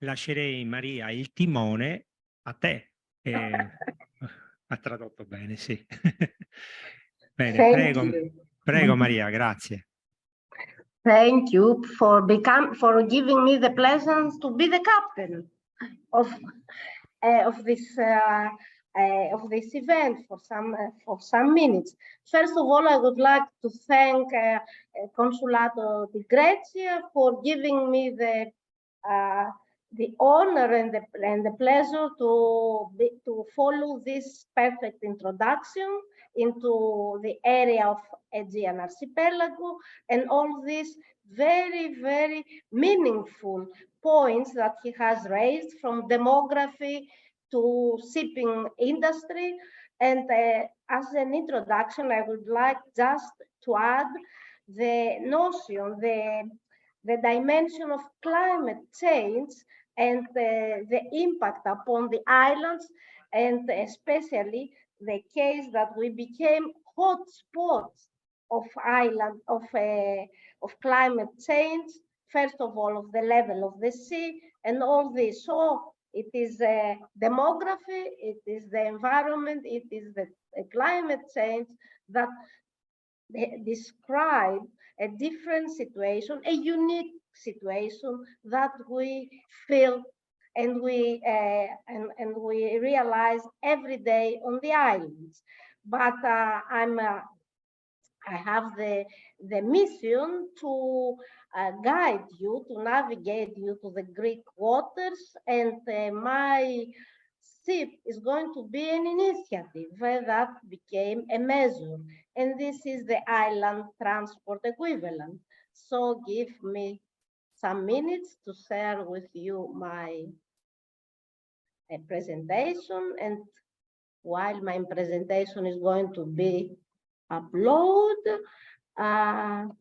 lascerei Maria il timone a te. Ha tradotto bene, sì. Bene, Thank you. prego Maria, grazie. Thank you for giving me the pleasure to be the captain of this event for some minutes. First of all, I would like to thank Consulato di Grecia for giving me the honor and the pleasure to follow this perfect introduction into the area of Aegean archipelago and all these very, very meaningful points that he has raised, from demography to shipping industry. And as an introduction, I would like just to add the notion, the dimension of climate change and the impact upon the islands, and especially the case that we became hot spots of climate change, first of all, of the level of the sea and all this. So it is demography, it is the environment, it is the climate change that describe a different situation, a unique situation that we feel and we realize every day on the islands. But I have the mission to guide you, to navigate you to the Greek waters, and my ship is going to be an initiative that became a measure, and this is the island transport equivalent. So give me some minutes to share with you my presentation, and while my presentation is going to be uploaded, I'm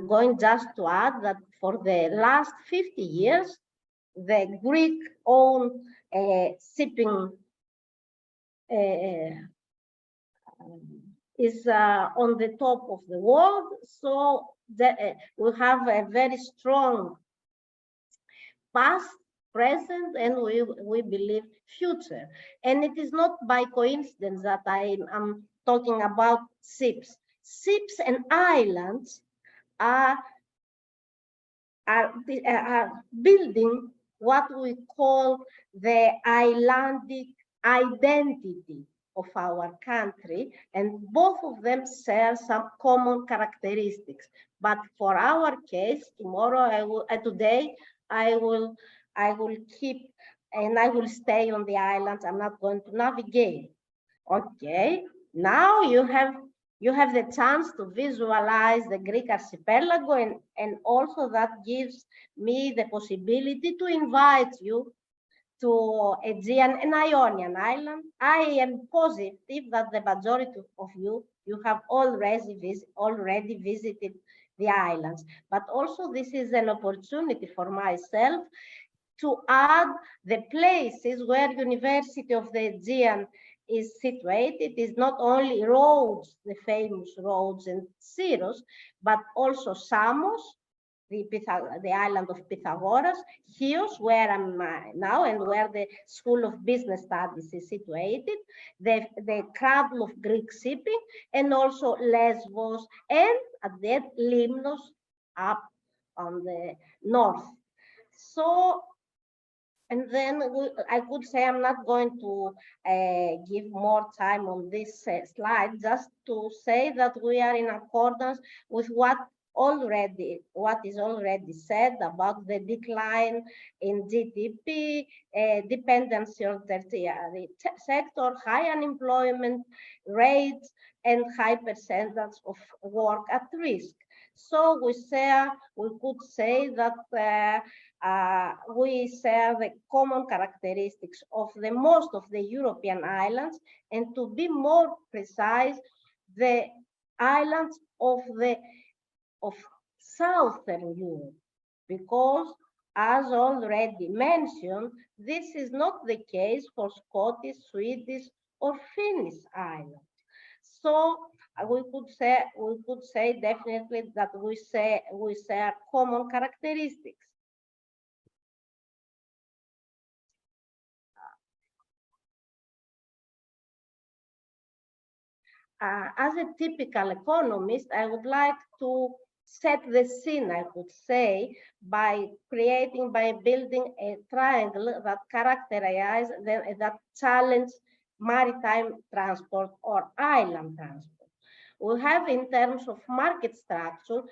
going just to add that for the last 50 years, the Greek-owned shipping is on the top of the world. So we have a very strong past, present, and we believe future. And it is not by coincidence that I am talking about ships. Ships and islands are building what we call the islandic identity of our country, and both of them share some common characteristics. But for our case, today, I will keep, and I will stay on the islands. I'm not going to navigate. Okay, now you have the chance to visualize the Greek archipelago, and also that gives me the possibility to invite you to Aegean and Ionian Island. I am positive that the majority of you have already visited the islands, but also this is an opportunity for myself to add the places where University of the Aegean is situated. It is not only Rhodes, the famous Rhodes and Syros, but also Samos, the island of Pythagoras, Chios, where I'm now and where the School of Business Studies is situated, the cradle of Greek shipping, and also Lesbos, and at the Limnos up on the north. So, and then I could say I'm not going to give more time on this slide, just to say that we are in accordance with what is already said about the decline in GDP, dependency on tertiary sector, high unemployment rates, and high percentage of work at risk. So we could say that we share the common characteristics of the most of the European islands, and to be more precise, the islands of Southern Europe, because as already mentioned, this is not the case for Scottish, Swedish, or Finnish islands. So we could say definitely that we share common characteristics. as a typical economist, I would like to set the scene, I would say, by building a triangle that characterize that challenge maritime transport or island transport. We have, in terms of market structure,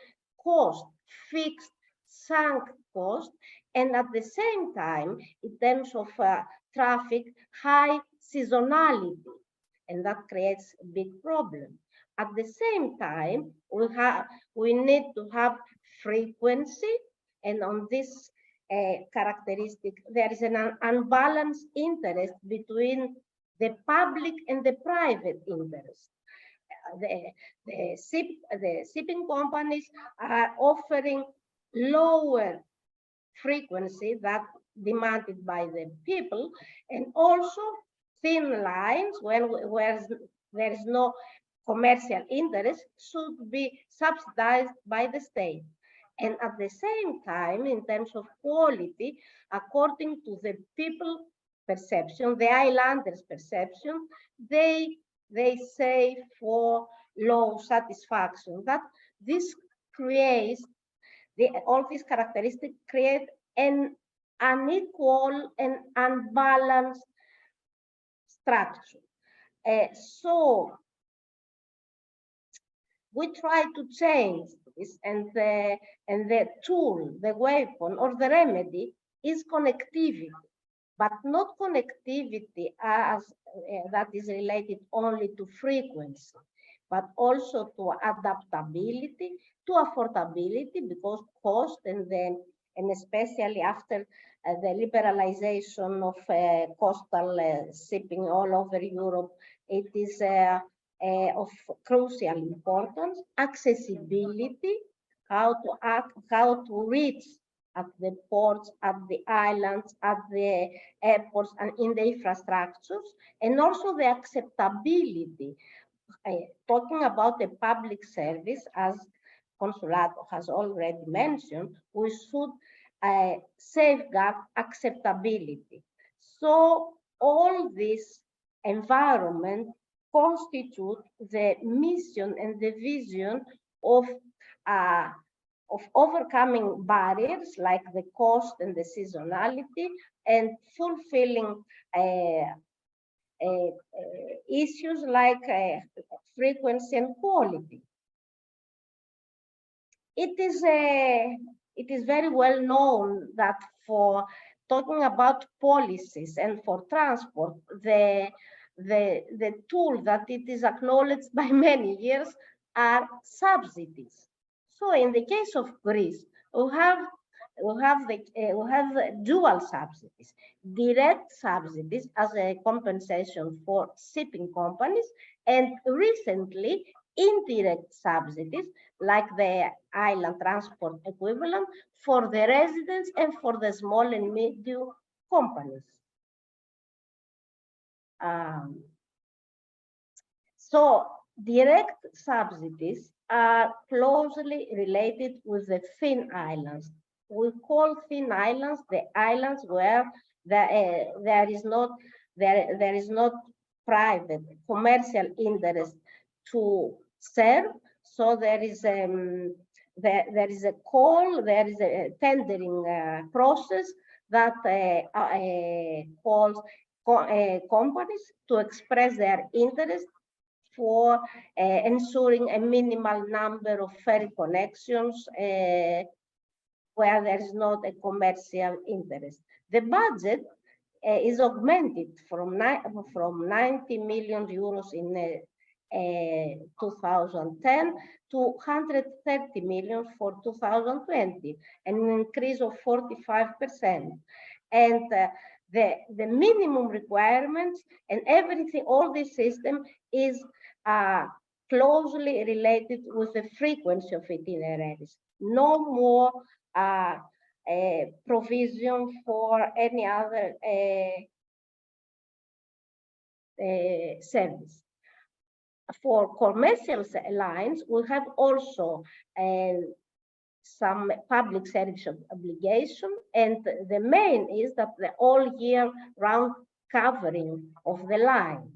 cost, fixed, sunk cost, and at the same time, in terms of traffic, high seasonality, and that creates a big problem. At the same time, we need to have frequency, and on this characteristic, there is an unbalanced interest between the public and the private interest. The shipping companies are offering lower frequency that demanded by the people, and also thin lines where there is no commercial interest should be subsidized by the state. And at the same time, in terms of quality, according to the people perception, the islanders' perception, they say for low satisfaction. That this creates, all these characteristics create an unequal and unbalanced structure. So we try to change this, and the tool, the weapon, or the remedy is connectivity, but not connectivity as that is related only to frequency, but also to adaptability, to affordability, because cost, and especially after the liberalization of coastal shipping all over Europe, it is of crucial importance. Accessibility, how to reach at the ports, at the islands, at the airports, and in the infrastructures, and also the acceptability. Talking about the public service, as Consulato has already mentioned, we should safeguard acceptability. So all this environment constitute the mission and the vision of overcoming barriers like the cost and the seasonality, and fulfilling issues like frequency and quality. It is very well known that for talking about policies and for transport, the tool that it is acknowledged by many years are subsidies. So in the case of Greece, we have dual subsidies, direct subsidies as a compensation for shipping companies, and recently indirect subsidies like the island transport equivalent for the residents and for the small and medium companies. So direct subsidies are closely related with the thin islands. We call thin islands the islands where there is not private commercial interest to serve. So there is a call, there is a tendering process that calls companies to express their interest for ensuring a minimal number of ferry connections where there is not a commercial interest. The budget is augmented from 90 million euros in 2010 to 130 million for 2020, an increase of 45%. And the minimum requirements and everything, all this system is closely related with the frequency of itineraries. No more provision for any other service. For commercial lines, we have also some public service obligation, and the main is that the all year round covering of the line.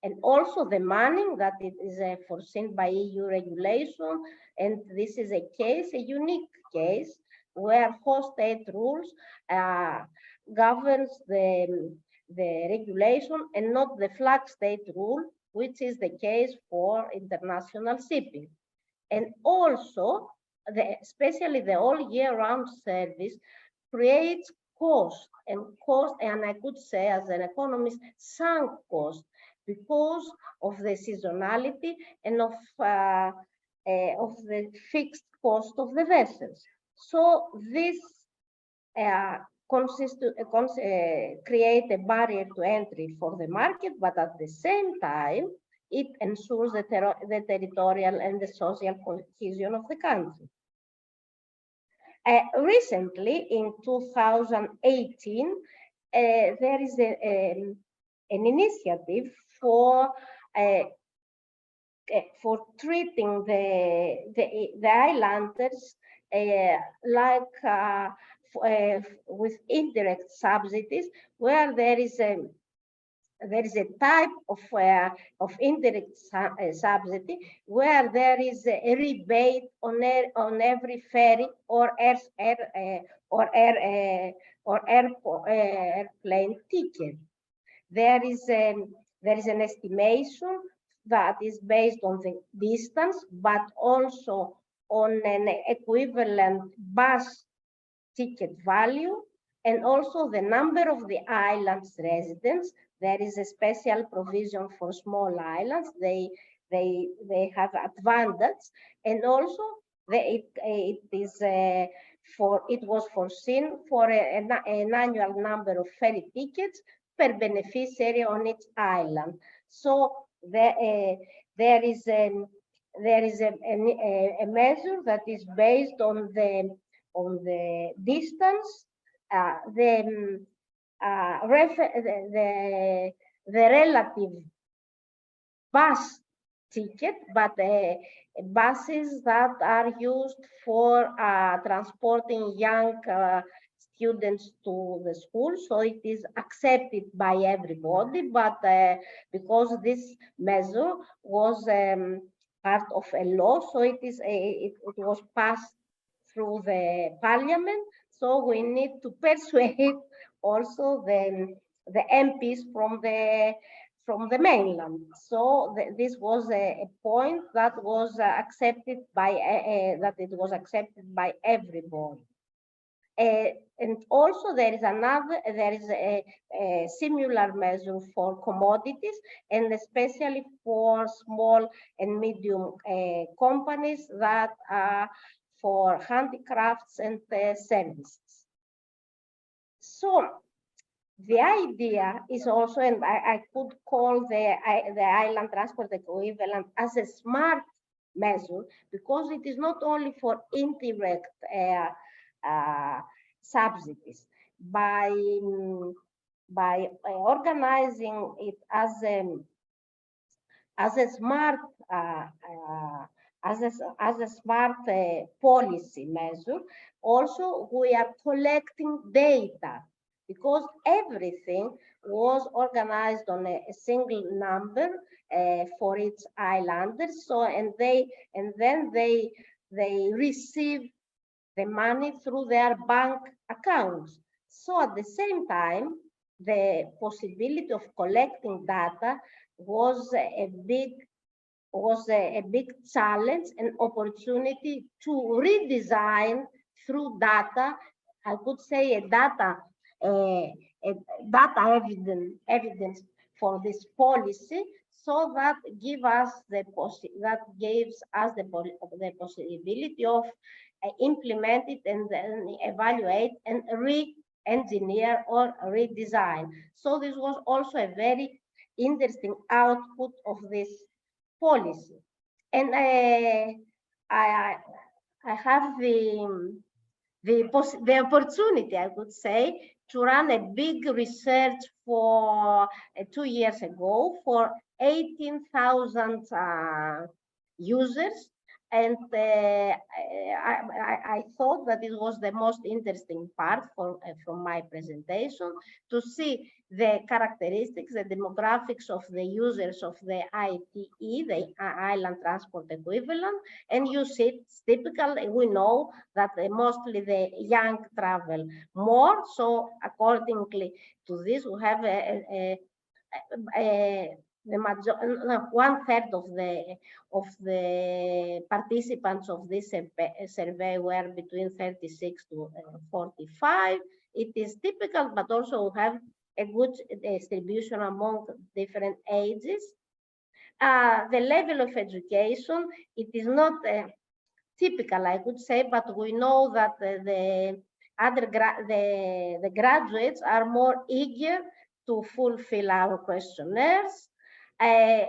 and also the money that it is foreseen by EU regulation. And this is a case, a unique case, where host state rules governs the regulation and not the flag state rule, which is the case for international shipping. And also, especially the all year round service creates cost, and I could say as an economist, sunk cost, because of the seasonality and of the fixed cost of the vessels. So this create a barrier to entry for the market, but at the same time, it ensures the territorial and the social cohesion of the country. Recently, in 2018, there is an initiative for treating the islanders with indirect subsidies, where there is a type of indirect subsidy where there is a rebate on every ferry or airplane ticket. There is an estimation that is based on the distance, but also on an equivalent bus ticket value, and also the number of the island's residents. There is a special provision for small islands. They have advantage, and also it was foreseen for an annual number of ferry tickets per beneficiary on each island. So there is a measure that is based on the distance, the relative bus ticket, but buses that are used for transporting young students to the school, so it is accepted by everybody. But because this measure was part of a law, so it was passed through the parliament. So we need to persuade also the MPs from the mainland. So this was a point that was accepted by everybody. And also there is a similar measure for commodities, and especially for small and medium companies that are for handicrafts and services. So the idea is also, and I could call the island transport equivalent as a smart measure, because it is not only for indirect subsidies. By organizing it as a smart policy measure, also we are collecting data, because everything was organized on a single number for each islanders. So and then they receive the money through their bank accounts. So at the same time, the possibility of collecting data was a big challenge and opportunity to redesign through data. I could say a data evidence for this policy, so that gives us the possibility of implement it and then evaluate and re-engineer or redesign. So this was also a very interesting output of this policy. And I have the opportunity, I would say, to run a big research for 2 years ago for 18,000 users And I thought that it was the most interesting part from my presentation, to see the characteristics, the demographics of the users of the ITE, the Island Transport Equivalent. And you see, it's typical. We know that mostly the young travel more. So accordingly to this, we have one third of the participants of this survey were between 36 to 45. It is typical, but also have a good distribution among different ages. The level of education, it is not typical, I could say, but we know that the graduates are more eager to fulfill our questionnaires. By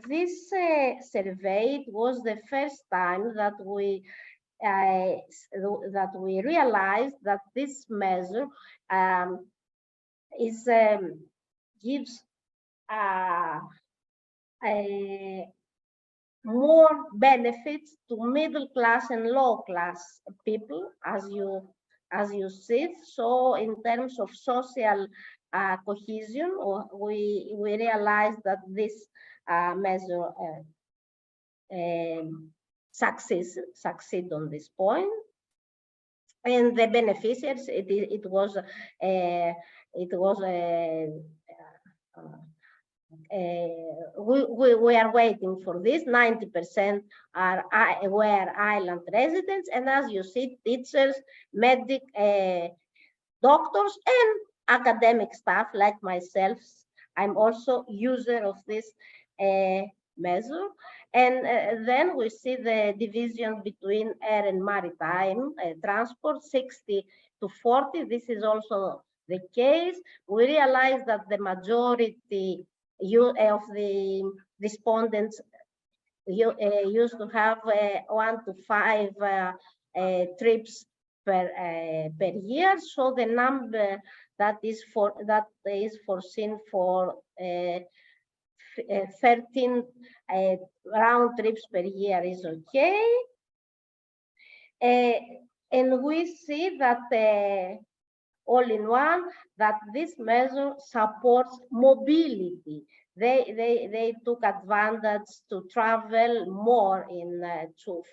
this survey, it was the first time that we realized that this measure gives more benefits to middle class and low class people, as you see. So in terms of social cohesion, we realized that this measure succeed on this point. And the beneficiaries, we are waiting for this. 90% were island residents, and as you see, teachers, doctors, and academic staff like myself. I'm also user of this measure. And then we see the division between air and maritime transport, 60 to 40. This is also the case. We realize that the majority of the respondents used to have 1 to 5 trips per year. So the number that is foreseen for 13 round trips per year is okay. And we see that all in one, that this measure supports mobility. They took advantage to travel more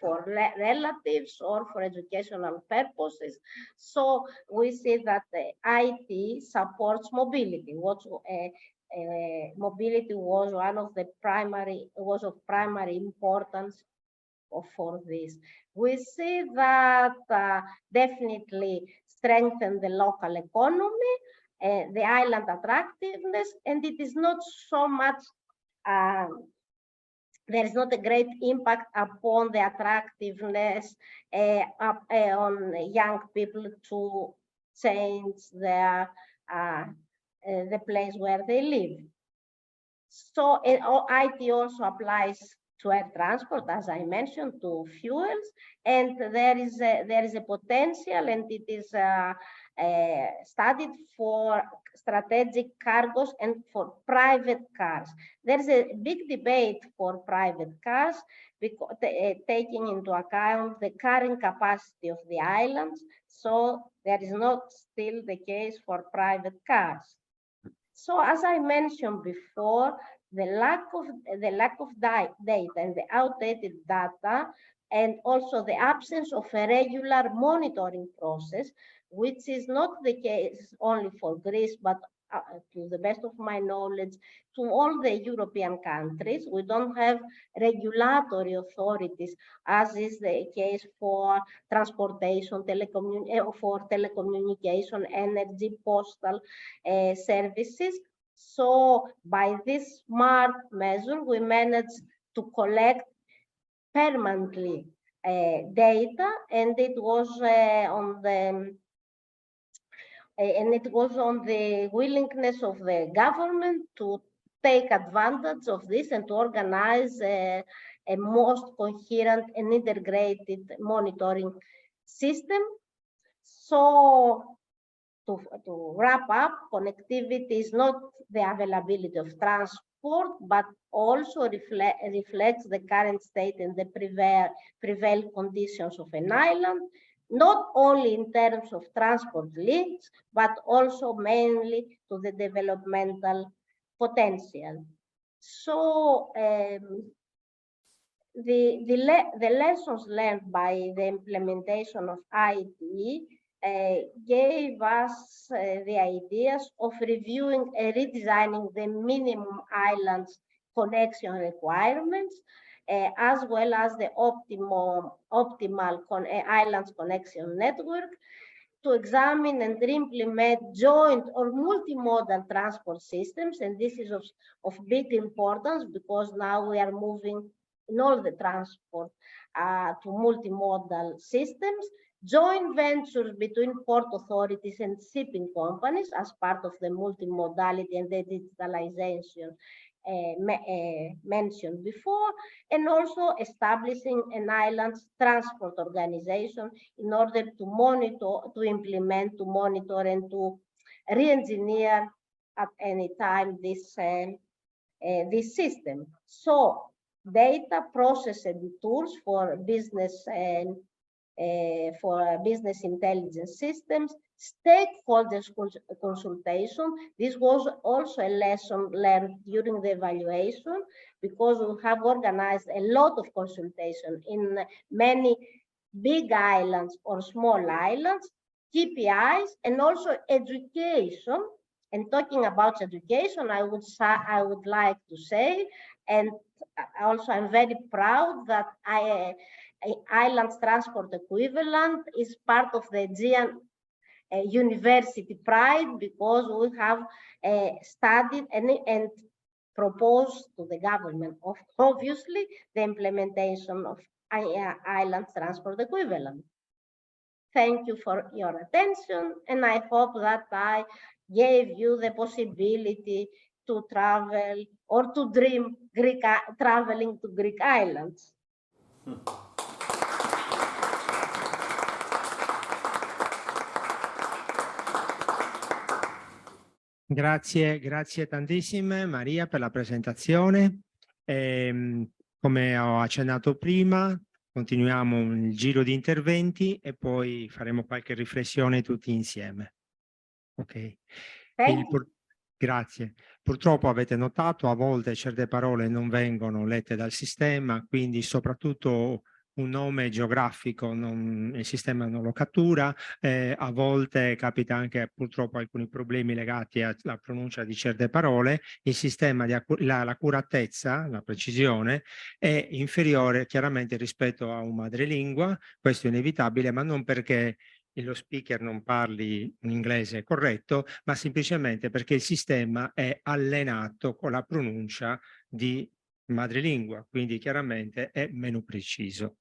for relatives or for educational purposes. So we see that the IT supports mobility. Mobility was of primary importance for this. We see that definitely strengthen the local economy, the island attractiveness, and it is not so much, there is not a great impact upon the attractiveness on young people to change the place where they live. So IT also applies to air transport, as I mentioned, to fuels, and there is a potential, and it is studied for strategic cargos and for private cars. There is a big debate for private cars, because taking into account the carrying capacity of the islands. So there is not still the case for private cars. So as I mentioned before, the lack of data and the outdated data, and also the absence of a regular monitoring process, which is not the case only for Greece, but to the best of my knowledge, to all the European countries. We don't have regulatory authorities, as is the case for transportation, for telecommunication, energy, postal services. So by this smart measure, we managed to collect permanently data, and it was on the willingness of the government to take advantage of this and to organize a most coherent and integrated monitoring system. So to wrap up, connectivity is not the availability of transport, but also reflects the current state and the prevailing conditions of an island, not only in terms of transport links, but also mainly to the developmental potential. So the lessons learned by the implementation of ITE gave us the ideas of reviewing and redesigning the minimum islands connection requirements, as well as the optimal islands connection network, to examine and implement joint or multimodal transport systems. And this is of big importance because now we are moving in all the transport to multimodal systems, joint ventures between port authorities and shipping companies as part of the multimodality and the digitalization mentioned before, and also establishing an islands transport organization in order to monitor, to implement, to monitor, and to re-engineer at any time this system. So data processing tools for business and for business intelligence systems, stakeholders consultation. This was also a lesson learned during the evaluation because we have organized a lot of consultation in many big islands or small islands, KPIs, and also education. And talking about education, I would like to say, and also I'm very proud that Islands Transport Equivalent is part of the Aegean University Pride, because we have studied and proposed to the government of obviously the implementation of Islands Transport Equivalent. Thank you for your attention, and I hope that I gave you the possibility to travel or to dream traveling to Greek islands. Grazie tantissime Maria per la presentazione. Come ho accennato prima, continuiamo il giro di interventi e poi faremo qualche riflessione tutti insieme. Ok. Grazie. Purtroppo avete notato, a volte certe parole non vengono lette dal sistema, quindi soprattutto un nome geografico il sistema non lo cattura, a volte capita anche purtroppo alcuni problemi legati alla pronuncia di certe parole, il sistema l'accuratezza, la precisione è inferiore chiaramente rispetto a un madrelingua, questo è inevitabile, ma non perché lo speaker non parli un inglese corretto, ma semplicemente perché il sistema è allenato con la pronuncia di madrelingua, quindi chiaramente è meno preciso.